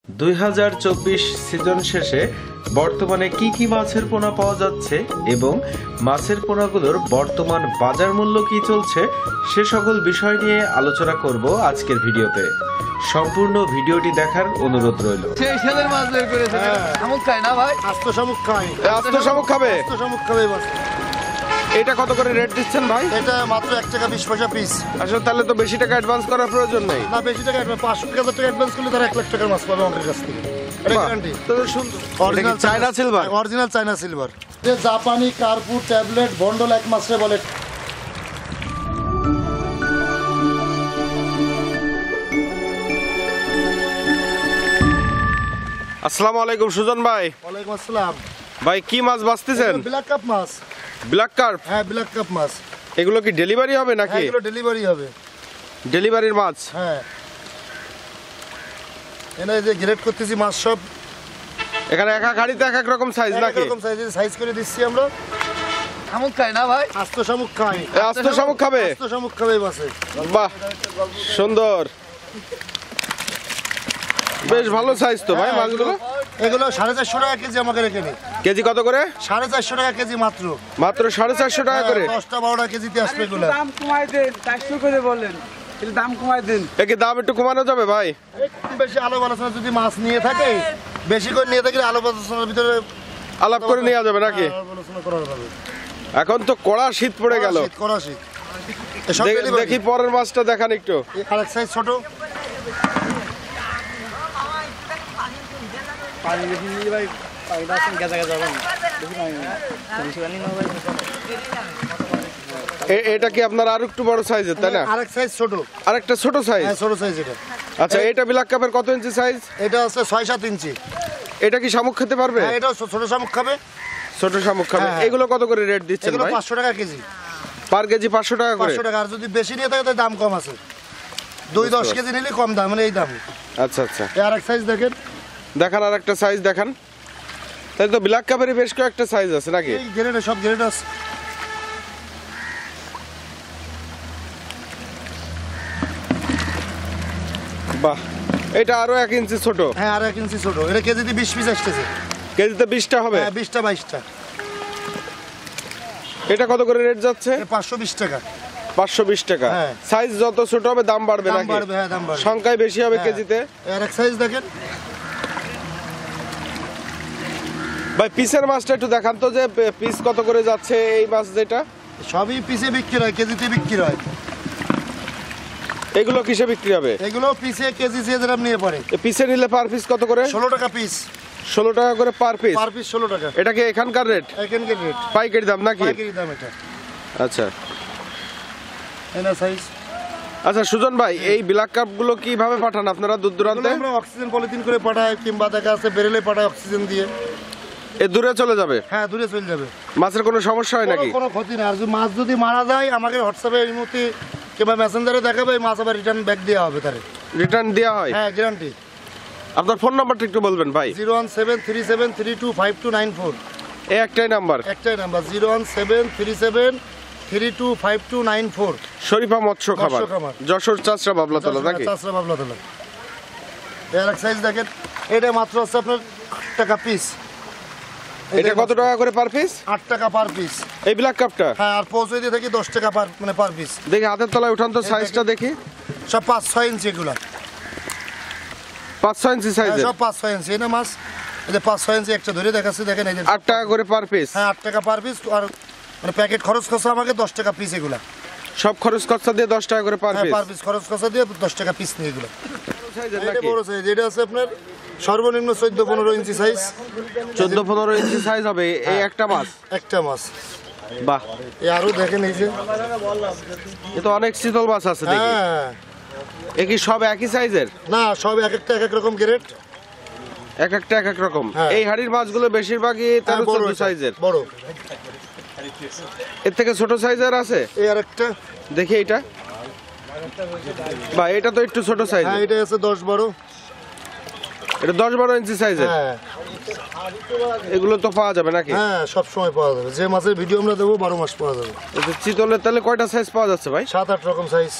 2024 season শেষে বর্তমানে কি মাছের পোনা পাওয়া যাচ্ছে এবং মাছের পোনাগুলোর বর্তমান বাজার মূল্য কি চলছে সে সকল বিষয় নিয়ে আলোচনা করব আজকের ভিডিওতে। সম্পূর্ণ ভিডিওটি দেখার অনুরোধ রইল। সেই ছেলের মাছ বের করেছে শামুক খায় না ভাই, আস্ত শামুক খায়। আস্ত শামুক খাবে? আস্ত শামুক খাবে বাস। এটা কত করে রেট দিচ্ছেন ভাই? এটা মাত্র 1 টাকা 20 পয়সা পিস। আসলে তাহলে তো বেশি টাকা অ্যাডভান্স করার প্রয়োজন নেই। না, বেশি টাকা 500,000 টাকা অ্যাডভান্স করলে তারা 1 লাখ টাকার মাছ পাবে আমাদের কাছ থেকে। এটা গ্যারান্টি। তো সুন্দর। Original China silver? Original China silver. যে জাপানি কার্পুর ট্যাবলেট বন্ডল এক মাসে বলে। আসসালামু আলাইকুম সুজন ভাই। ওয়ালাইকুম আসসালাম। ভাই কি মাছ বাছতেছেন? ব্ল্যাক কাপ মাছ। Black carp? হ্যাঁ, ব্ল্যাক কাপ মাছ। এগুলো কি ডেলিভারি হবে নাকি? এগুলো ডেলিভারি হবে। ডেলিভারির মাছ? হ্যাঁ। এনে যে গ্রেড করতেছি মাছ সব এখানে এক এক গাড়িতে এক এক রকম সাইজ নাকি? এক রকম সাইজ করে দিচ্ছি আমরা। শামুক খায় না ভাই? আস্ত শামুক খায়। আস্ত শামুক খাবে? আস্ত শামুক খাবে বাসে। বাহ, সুন্দর, বেশ ভালো সাইজ তো ভাই মাছগুলো। এগুলো 450 টাকা কেজি আমাদের এখানে। কেজি কত করে? 450 টাকা কেজি মাত্র। মাত্র 450 টাকা করে? 10টা 12টা কেজিতে আসবে এগুলো। দাম কমাই দেন, 400 করে বলেন, এর দাম কমাই দেন। একে দাম একটু কমানো যাবে ভাই? একটু বেশি আলাপ আলোচনা যদি মাছ নিয়ে থাকে, বেশি করে নিয়ে থাকলে আলাপ আলোচনার ভিতরে আলাপ করে নেওয়া যাবে নাকি? আলাপ আলোচনা করা যাবে। এখন তো কড়া শীত পড়ে গেল। কড়া শীত। এসব দেখি পরের মাছটা দেখান একটু। আরেক সাইজ ছোট। পানি বেশি নিয়ে ভাই, পানিটা আসেন গেজা গেজা হবে না, বেশি পানি না, বেশি পানি না ভাই। এটা কি আপনার আর একটু বড় সাইজের তাই না? আরেক সাইজ ছোট। আরেকটা ছোট সাইজ? হ্যাঁ, ছোট সাইজ এটা। আচ্ছা, এটা ব্ল্যাক কাপের কত ইঞ্চি সাইজ? এটা আছে 6-7 ইঞ্চি। এটা কি শামুক খেতে পারবে? হ্যাঁ, এটা ছোট শামুক খাবে। ছোট শামুক খাবে। হ্যাঁ। এগুলো কত করে রেট দিচ্ছেন এগুলো ভাই? 500 টাকা কেজি। পার কেজি 500 টাকা করে? 500 টাকা। আর যদি বেশি নিয়ে থাকে তাহলে দাম কম আছে। 2-10 কেজি নিলে কম দাম, মানে এই দাম। আচ্ছা আচ্ছা, আর এক সাইজ দেখেন। দেখান আর একটা সাইজ দেখান। তাই তো ব্ল্যাক কাপের বেশ কয়েকটা সাইজ আছে নাকি? এই গ্রেডে সব গ্রেড আছে। বাহ, এটা আরো 1 ইঞ্চি ছোট। হ্যাঁ, আর 1 ইঞ্চি ছোট। এটা কেজিতে 20 পিস আসতেছে। কেজিতে 20টা হবে? হ্যাঁ, 20টা 22টা। এটা কত করে রেট যাচ্ছে? 520 টাকা। 520 টাকা। হ্যাঁ। সাইজ যত ছোট হবে দাম বাড়বে দাম নাকি? বাড়বে, হ্যাঁ দাম বাড়বে। সংখ্যায় বেশি হবে হ্যাঁ। কেজিতে? আর এক সাইজ দেখেন। ভাই পিসের মাছটা একটু দেখান তো, যে পিস কত করে যাচ্ছে এই মাছ যেটা? সবই পিসে বিক্রি হয়, কেজিতে বিক্রি হয়। এগুলো কিসে বিক্রি হবে? এগুলো পিসে কেজি যে দাম নিয়ে পড়ে। পিসে নিলে পার পিস কত করে? 16 টাকা পিস। 16 টাকা করে পার পিস? পার পিস 16 টাকা। এটা কি এখানকার রেট? এখানকার রেট। পাইকারি দাম নাকি? পাইকারি দাম এটা। আচ্ছা এনা সাইজ। আচ্ছা সুজন ভাই, এই ব্ল্যাক কাপ গুলো কিভাবে পাঠান আপনারা দূর দূরান্তে? আমরা অক্সিজেন পলিথিন করে পাঠাই, কিংবা দেখা আছে বেরেলে পাঠাই অক্সিজেন দিয়ে। এ দূরে চলে যাবে? হ্যাঁ, দূরে চলে যাবে। মাছের কোনো সমস্যা হয় নাকি? কোনো ক্ষতি না। আর যদি মাছ যদি মারা যায়, আমাকে হোয়াটসঅ্যাপে এই মুহূর্তে কিংবা মেসেঞ্জারে দেখাবে, মাছ আবার রিটার্ন ব্যাক দেওয়া হবে তারে। রিটার্ন দেওয়া হয়? হ্যাঁ, গ্যারান্টি। আপনার ফোন নাম্বারটা একটু বলবেন ভাই। 01737325294। এই একটাই নাম্বার? একটাই নাম্বার, 01737325294। শরীফা মৎস্য খামার, খামার। যশোর চাচরা বাবলাতলা নাকি? চাচরা বাবলাতলা। এর এক সাইজ দেখেন। এটা মাত্র হচ্ছে আপনার 8 টাকা পিস। এটা কত টাকা করে পার পিস? 8 টাকা পার পিস। এই ব্ল্যাক কাপটা? হ্যাঁ, আর পৌঁছে দিয়ে থাকি 10 টাকা পার পিস। দেখি হাতের তলায় উঠান তো, সাইজটা দেখি। সব 5-6 ইঞ্চি এগুলা। 5-6 ইঞ্চি সাইজের? সব 5-6 ইঞ্চি। এই না মাছ, এই যে 5-6 ইঞ্চি একটা ধরে দেখাচ্ছি, দেখেন এই যে। 8 টাকা করে পার পিস? হ্যাঁ, 8 টাকা পার পিস। আর মানে প্যাকেট খরচ খরচা আমাকে 10 টাকা পিস এগুলা। সব খরচ খরচা দিয়ে 10 টাকা করে পার হ্যাঁ, পিস? পার পিস খরচ খরচা দিয়ে 10 টাকা পিস নিয়ে এগুলো। সাইজের এটা নাকি? বড় সাইজ। এটা আছে আপনার সর্বনিম্ন 14-15 ইঞ্চি সাইজ। 14-15 ইঞ্চি সাইজ হবে এই একটা মাছ? একটা মাছ। বাহ, এই আরো দেখেন এই যে। এ তো অনেক শীতল মাছ আছে দেখি। হ্যাঁ। এ কি সব একই সাইজের? না, সব এক একটা এক এক রকম গ্রেড। এক একটা এক এক রকম? হ্যাঁ। এই হাড়ির মাছগুলো বেশিরভাগই 13-14 সাইজের? বড়। এর থেকে ছোট সাইজের আছে? এই আরেকটা দেখি এটা। বা এটা তো একটু ছোট হ্যাঁ, সাইজের। এটা আছে 10-12। এটা 10-12 ইঞ্চি সাইজের? হ্যাঁ এগুলো তো পাওয়া যাবে নাকি? হ্যাঁ, সব সময় পাওয়া যাবে। যে মাছের ভিডিও আমরা দেবো 12 মাস পাওয়া যাবে। এটা চিতলের তাহলে কয়টা সাইজ পাওয়া যাচ্ছে ভাই? 7-8 রকম সাইজ।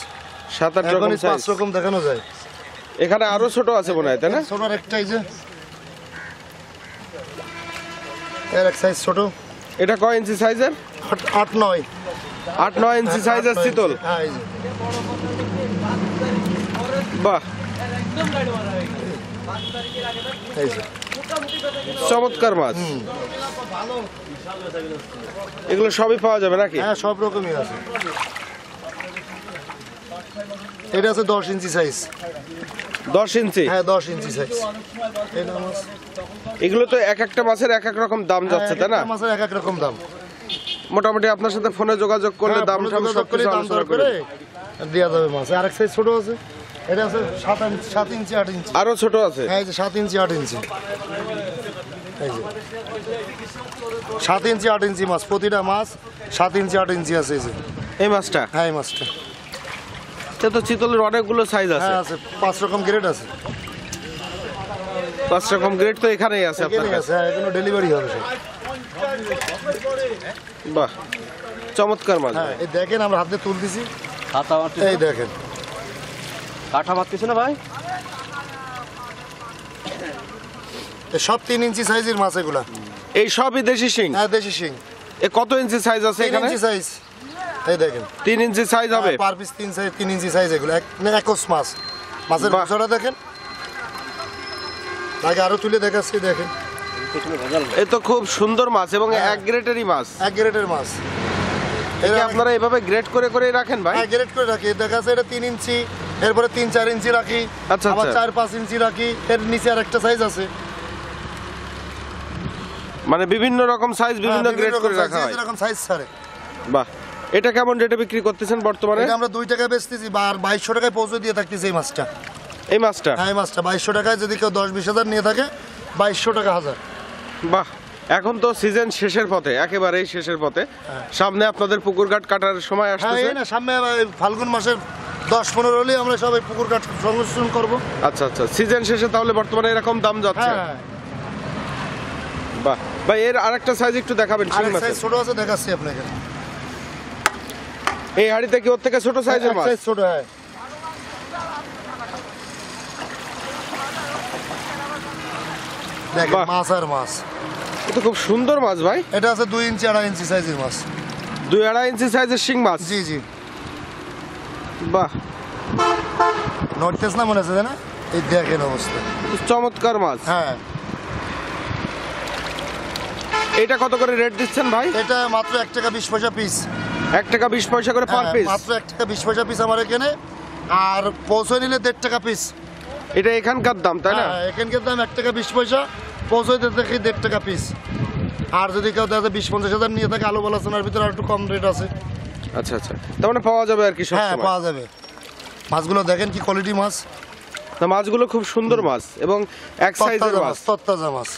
7-8 রকম এখন সাইজ? 5 রকম দেখানো যায়। এখানে আরো ছোট আছে মনে হয়, তাই না? ছোট একটা এই যে এর এক সাইজ ছোট। এটা কয় ইঞ্চি সাইজের? 8-9। 8-9 ইঞ্চি সাইজের চিতল। হ্যাঁ এই যে বাহ, এই যে চমৎকার মাছ। এগুলো সবই পাওয়া যাবে নাকি? হ্যাঁ সব রকমই আছে। এটা আছে 10 ইঞ্চি সাইজ। 10 ইঞ্চি? হ্যাঁ 10 ইঞ্চি সাইজ। এটা মাছ এগুলো তো এক একটা মাছের এক এক রকম দাম যাচ্ছে, তাই না? মাছের এক এক রকম দাম। মোটামুটি আপনার সাথে ফোনে যোগাযোগ করলে দাম যোগাযোগ করে দাম দর করে দেওয়া যাবে মাছ। আরেক সাইজ ছোট আছে, এটা আছে 7 ইঞ্চি 8 ইঞ্চি। আরো ছোট আছে? হ্যাঁ এই যে 7 ইঞ্চি 8 ইঞ্চি। এই যে 7 ইঞ্চি 8 ইঞ্চি মাছ, প্রতিটা মাছ 7 ইঞ্চি 8 ইঞ্চি আছে। এই যে এই মাছটা? হ্যাঁ এই মাছটা। এটা তো চিতলের অনেকগুলো সাইজ আছে। হ্যাঁ আছে 5 রকম গ্রেড আছে। 5 রকম গ্রেড তো এখানেই আছে আপনার এখানেই কাছে? আছে, হ্যাঁ এগুলো ডেলিভারি হবে সব। বাহ, চমৎকার মাছ। হ্যাঁ এই দেখেন আমরা হাতে তুলতেছি, কাটা মারতেছে, এই দেখেন কাটা মারতেছে না ভাই? এই সব 3 ইঞ্চি সাইজের মাছ এগুলা। এই সবই দেশি শিং? হ্যাঁ দেশি শিং। এ কত ইঞ্চি সাইজ আছে 3 এখানে? ইঞ্চি সাইজ। এই দেখেন 3 ইঞ্চি সাইজ হবে? পার পিস 3 ইঞ্চি সাইজ এগুলো। একস মাছ। মাছের বাহ। মাছটা দেখেন, আগে আরো তুলে দেখাচ্ছি দেখেন। এ তো খুব সুন্দর মাছ এবং এক গ্রেডেরই মাছ। এক গ্রেডের মাছ। একে আপনারা এভাবে গ্রেড করে করে রাখেন ভাই? হ্যাঁ গ্রেড করে রাখি। দেখা যাচ্ছে এটা 3 ইঞ্চি, এরপরে 3-4 ইঞ্চি রাখি, আচ্ছা, আবার আচ্ছা। 4-5 ইঞ্চি রাখি, এর নিচে আর একটা সাইজ আছে। মানে বিভিন্ন রকম সাইজ বিভিন্ন হ্যাঁ, গ্রেড রকম করে size, রাখা হয়? এরকম সাইজ ছাড়ে। বাহ, এটা কেমন রেটে বিক্রি করতেছেন বর্তমানে? এটা আমরা 2 টাকায় বেচতেছি আর 2200 টাকায় পৌঁছে দিয়ে থাকতেছি এই মাছটা। এই মাছটা? হ্যাঁ এই মাছটা 2200 টাকায়, যদি কেউ 10-20 হাজার নিয়ে থাকে 2200 টাকা হাজার। বাহ, এখন তো সিজন শেষের পথে, একেবারেই শেষের পথে। সামনে আপনাদের পুকুর ঘাট কাটার সময় হ্যাঁ আসতেছে। এই না সামনে আবার এই ফাল্গুন মাসের 10-15 হলেই আমরা সবাই পুকুর কাঠ সংরক্ষণ করবো। আচ্ছা আচ্ছা, সিজন শেষে তাহলে বর্তমানে এরকম দাম যাচ্ছে? হ্যাঁ বাহ ভাই, এর আরেকটা সাইজ একটু দেখাবেন শিং আরেক সাইজ মাছের? ছোট আছে, দেখাচ্ছি আপনাকে। এই হাড়িতে কি ওর থেকে ছোট সাইজের মাছ? সাইজ ছোট, হ্যাঁ দেখেন বাহ। মাছ আর মাছ। এটা খুব সুন্দর মাছ ভাই। এটা আছে 2 ইঞ্চি 2.5 ইঞ্চি সাইজের মাছ। 2-2.5 ইঞ্চি সাইজের শিং মাছ? জি জি। বাহ, নড়তেছ না মনে আছে না? এই দেখেন অবস্থা। চমৎকার মাছ। হ্যাঁ এটা কত করে রেট দিচ্ছেন ভাই? এটা মাত্র 1 টাকা 20 পয়সা পিস। 1 টাকা 20 পয়সা করে পার পিস? মাত্র 1 টাকা 20 পয়সা পিস আমার এখানে। আর পৌঁছে নিলে 1.5 টাকা পিস। এটা এখানকার দাম, তাই না? হ্যাঁ এখানকার দাম 1 টাকা 20 পয়সা, পৌঁছে দিতে দেখি 1.5 টাকা পিস। আর যদি কেউ দেখা 20-50 হাজার নিয়ে থাকে, আলু বালাসোনার ভিতরে আর একটু কম রেট আছে। আচ্ছা আচ্ছা, তার মানে পাওয়া যাবে আর কি সব হ্যাঁ সময়? পাওয়া যাবে। মাছগুলো দেখেন কি কোয়ালিটি মাছ। না, মাছগুলো খুব সুন্দর মাছ এবং এক সাইজের তরতাজা মাছ। মাছ, তরতাজা মাছ।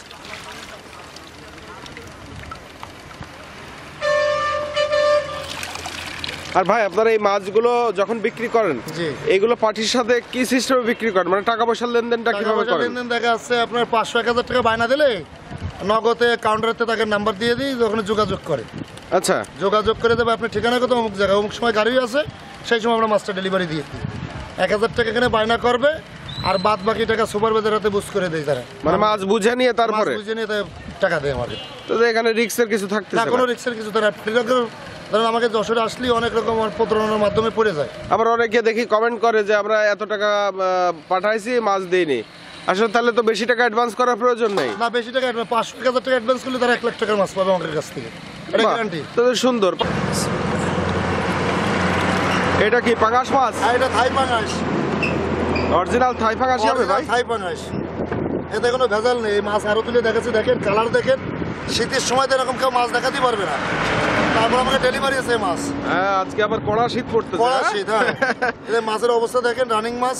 আর ভাই, আপনারা এই মাছগুলো যখন বিক্রি করেন, জি। এইগুলো পার্টির সাথে কি সিস্টেমে বিক্রি করেন? মানে টাকা পয়সার লেনদেনটা টাকা কিভাবে পয়সা করেন? লেনদেন দেখা যাচ্ছে আপনার 500-1000 টাকা বায়না দিলে নগদে কাউন্টারেতে তাকে নাম্বার দিয়ে দিই, ওখানে যোগাযোগ করে। আচ্ছা, যোগাযোগ করে দেবে আপনার ঠিকানা কত, অমুক জায়গায় অমুক সময় গাড়ি আছে, সেই সময় আমরা মাছটা ডেলিভারি দিয়ে দিই। 1000 টাকা এখানে বায়না করবে, আর বাদ বাকি টাকা সুপারভাইজার হাতে বুঝ করে দেয় তারা। মানে মাছ বুঝে নিয়ে তারপরে? মাছ বুঝে নিয়ে তাই টাকা দেয় আমাকে। তো এখানে রিস্কের কিছু না, থাকতেছে কোনো না? রিক্সের কিছু তারা ধরেন আমাকে যশোরে আসলেই অনেক রকম প্রতারণার মাধ্যমে পড়ে যায়। আবার অনেকে দেখি কমেন্ট করে যে আমরা এত টাকা পাঠাইছি, মাছ দিইনি। আসলে তাহলে তো বেশি টাকা অ্যাডভান্স করার প্রয়োজন নেই। না বেশি টাকা 500-1000 টাকা অ্যাডভান্স করলে তারা 1 লাখ টাকার মাছ পাবে আমাদের কাছ থেকে, এটা বাহ, গ্যারান্টি। তো সুন্দর। এটা কি পাঙাশ মাছ? আর এটা থাই পাঙাশ, অরিজিনাল থাই পাঙাশই হবে ভাই? থাই পাঙাশ। এতে কোনো ভেজাল নেই। এই মাছ আরো তুলে দেখাচ্ছি, দেখেন কালার দেখেন। শীতের সময় তো এরকম কেউ মাছ দেখাতে পারবে না। তারপর আমাকে ডেলিভারি আছে এই মাছ। হ্যাঁ, আজকে আবার কড়া শীত পড়তেছে। কড়া হ্যাঁ? শীত, হ্যাঁ। এদের মাছের অবস্থা দেখেন, রানিং মাছ।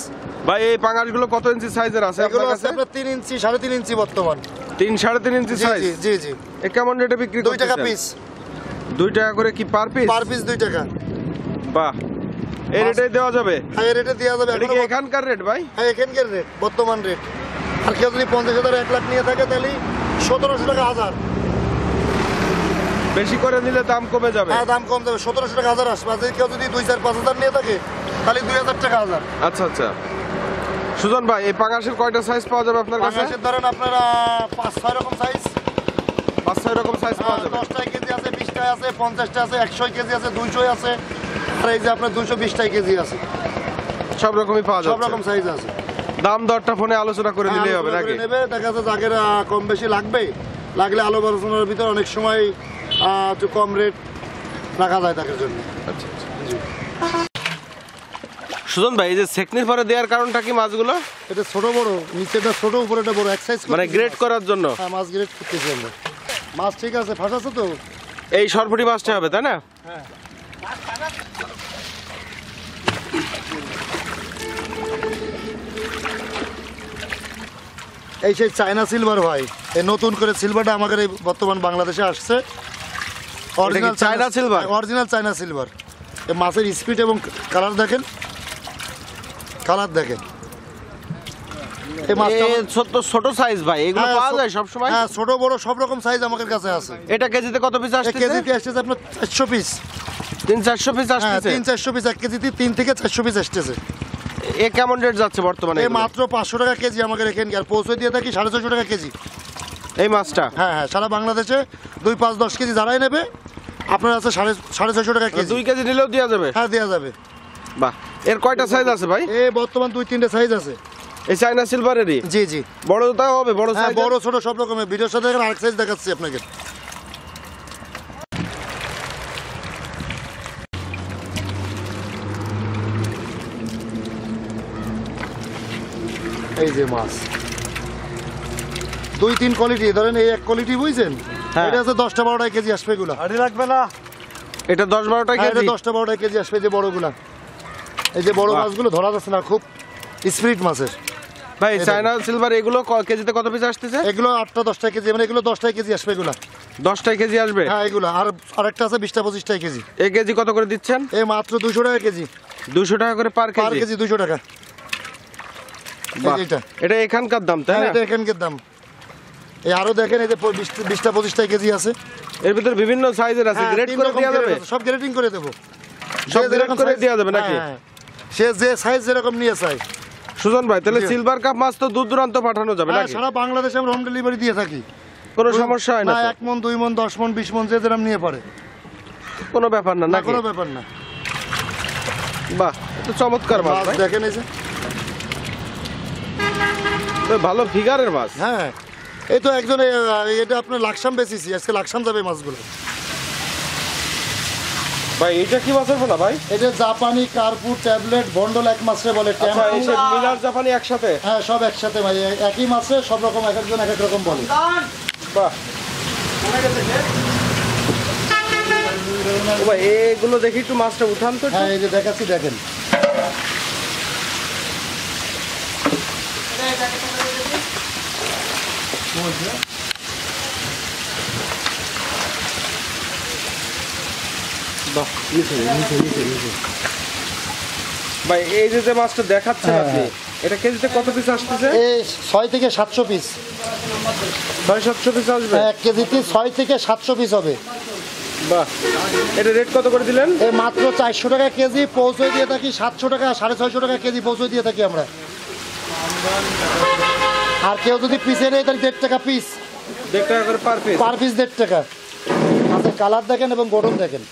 ভাই, এই পাঙাশগুলো কত ইঞ্চি সাইজের আছে এগুলো আপনার আছে কাছে? আপনার 3 ইঞ্চি 3.5 ইঞ্চি বর্তমান। 3-3.5 ইঞ্চি জি সাইজ? জি জি জি। এ কেমন রেটে বিক্রি 2 টাকা করতেছেন? পিস। 2 টাকা করে কি পার পিস? পার পিস 2 টাকা। বাহ, এই রেটে দেওয়া যাবে? হ্যাঁ এই রেটে দেওয়া যাবে। এটা কি এখানকার রেট ভাই? হ্যাঁ এখানকার রেট, বর্তমান রেট। আর কেউ যদি 50,000 1 লাখ নিয়ে থাকে তাহলে 1700 টাকা হাজার। বেশি করে নিলে দাম কমে যাবে? হ্যাঁ দাম কম যাবে, 1700 টাকা হাজার আসবে। আর যদি কেউ যদি 2-4-5 হাজার নিয়ে থাকে তাহলে 2000 টাকা হাজার। আচ্ছা আচ্ছা, সুজন ভাই এই পাঙাশের কয়টা সাইজ পাওয়া যাবে আপনার কাছে? পাঙাশের ধরেন আপনারা 5-6 রকম সাইজ, 5-6 রকম সাইজ পাওয়া যাবে। 10 কেজি আছে, 20 আছে, 50 আছে, 100 কেজি আছে, 200 আছে, আর এই যে আপনার 220 কেজি আছে, সব রকমই পাওয়া সব যাচ্ছে। রকম সাইজ আছে। দাম দরটা ফোনে আলোচনা করে দিলেই হবে আলোচনা নাকি? করে নেবে, দেখা যাচ্ছে যাদের কম বেশি লাগবে, লাগলে আলো আলোচনার ভিতরে অনেক সময় একটু কম রেট রাখা যায় তাদের জন্য। আচ্ছা আচ্ছা। সুজন ভাই এই যে সেকনির পরে দেওয়ার কারণটা কি মাছগুলো? এটা ছোট বড়, নিচেটা ছোট উপরেটা বড়, এক সাইজ মানে গ্রেড করার জন্য? হ্যাঁ, মাছ গ্রেড করতেছি আমরা। মাছ ঠিক আছে, ফাঁস আছে তো? এই সরপুটি মাছটা হবে তাই না? এই সেই চায়না সিলভার ভাই, এই নতুন করে সিলভারটা আমাদের এই বর্তমান বাংলাদেশে আসছে। China silver? Original China silver. এই মাছের স্পিড এবং কালার দেখেন, কালার দেখেন। এই মাছটা ছোট সাইজ ভাই, এগুলো হ্যাঁ, পাওয়া যায় সব সময়? হ্যাঁ, ছোট বড় সব রকম সাইজ আমাদের কাছে আছে। এটা কেজিতে কত পিস আসছে? কেজিতে আসতেছে আপনার 400 পিস। 300-400 পিস হ্যাঁ, আসছে? 300-400 পিস, এক কেজিতে 3 থেকে 400 পিস আসতেছে। এ কেমন রেট যাচ্ছে বর্তমানে? এই মাত্র 500 টাকা কেজি আমাদের এখানে, আর পৌঁছে দিয়ে থাকি 650 টাকা কেজি। এই মাছটা? হ্যাঁ হ্যাঁ, সারা বাংলাদেশে 2, 5, 10 কেজি যারাই নেবে আপনার আছে 650 টাকা কেজি। 2 কেজি নিলেও দেওয়া যাবে? হ্যাঁ, দেওয়া যাবে। বাহ, এর কয়টা সাইজ আছে ভাই? এই বর্তমান 2-3টে সাইজ আছে। এই চায়না সিলভারেরই? জি জি, বড়টাও হবে? বড় হ্যাঁ, সাইজ? বড় ছোট সব রকমের। ভিডিওর সাথে আরেক সাইজ দেখাচ্ছি আপনাকে। এই যে মাছ 2-3 কোয়ালিটি, ধরেন এই এক কোয়ালিটি বুঝছেন, হ্যাঁ। এটা আছে 10-12 কেজি আসবে এগুলা। আড়ি লাগবে না? এটা 10-12 হ্যাঁ, এটা কেজি? 10-12 কেজি আসবে, এই যে বড়গুলা। এই যে বড় বাহ। মাছগুলো ধরা যাচ্ছে না, খুব স্পিড মাছের। ভাই চায়না সিলভার এগুলো কেজিতে কত পিস আসতেছে? এগুলো 8-10 কেজি, মানে এগুলো 10 কেজি আসবে এগুলা। 10 কেজি আসবে? হ্যাঁ, এগুলো আর আরেকটা আছে 20-25 কেজি। এই কেজি কত করে দিচ্ছেন? এই মাত্র 200 টাকা কেজি। 200 টাকা করে পার পার কেজি? কেজি 200 টাকা। বাহ, এই যে এটা। এটা এখানকার দাম তাই হ্যাঁ, না? এটা এখানকার দাম। এই আরো দেখেন, এই যে 20-25 কেজি আছে। এর ভিতরে বিভিন্ন সাইজের আছে, হ্যাঁ, গ্রেড 3 করে রকম দেওয়া grade যাবে? আছে, সব গ্রেডিং করে দেবো। সব যে গ্রেড যেরকম করে size- দেওয়া যাবে নাকি? হ্যাঁ, সে যে সাইজ যেরকম নিয়ে চাই। সুজন ভাই তাহলে জি। সিলভার কাপ মাছ তো দূর দূরান্ত পাঠানো যাবে হ্যাঁ, নাকি? সারা বাংলাদেশে আমরা হোম ডেলিভারি দিয়ে থাকি। কোনো সমস্যা হয় না না, তো? 1 মন, 2 মন, 10 মন, 20 মন, যে যেরকম নিয়ে পারে, কোনো ব্যাপার না না নাকি? কোনো ব্যাপার না। বাহ, এটা চমৎকার মাছ মাছ ভাই, দেখেন এই যে। তো ভালো ফিগারের মাছ। হ্যাঁ, এই তো একজন এটা আপনার লাকসাম বেচিছি, আজকে লাকসাম যাবে মাছগুলো। ভাই এটা কি মাছের পোনা ভাই? এটা জাপানি কার্পুর ট্যাবলেট বন্ডল এক মাছে বলে। আচ্ছা, এই যে মিলার জাপানি একসাথে? হ্যাঁ, সব একসাথে ভাই, একই মাছে সব রকম, এক একজন এক এক রকম বলে। বাহ, ও ভাই এগুলো দেখি একটু মাছটা উঠান তো একটু। হ্যাঁ, এই যে দেখাচ্ছি, দেখেন। বাহ, ভাই এই যে যে মাছটা দেখাচ্ছেন হ্যাঁ, আপনি, এটা কেজিতে কত পিস আসতেছে? এই 6 থেকে 700 পিস। 600-700 পিস আসবে? এক কেজিতে 6 থেকে 700 পিস হবে। বাহ, এটা রেট কত করে দিলেন? এই মাত্র 400 টাকা কেজি পৌঁছে দিয়ে থাকি, 700 টাকা 650 টাকা কেজি পৌঁছে দিয়ে থাকি আমরা। আর কেউ যদি পিসে নেয় তাহলে 1.5 টাকা পিস, 1.5 টাকা করে পার পিস? পার পিস 1.5 টাকা। মাছের কালার দেখেন এবং গঠন দেখেন।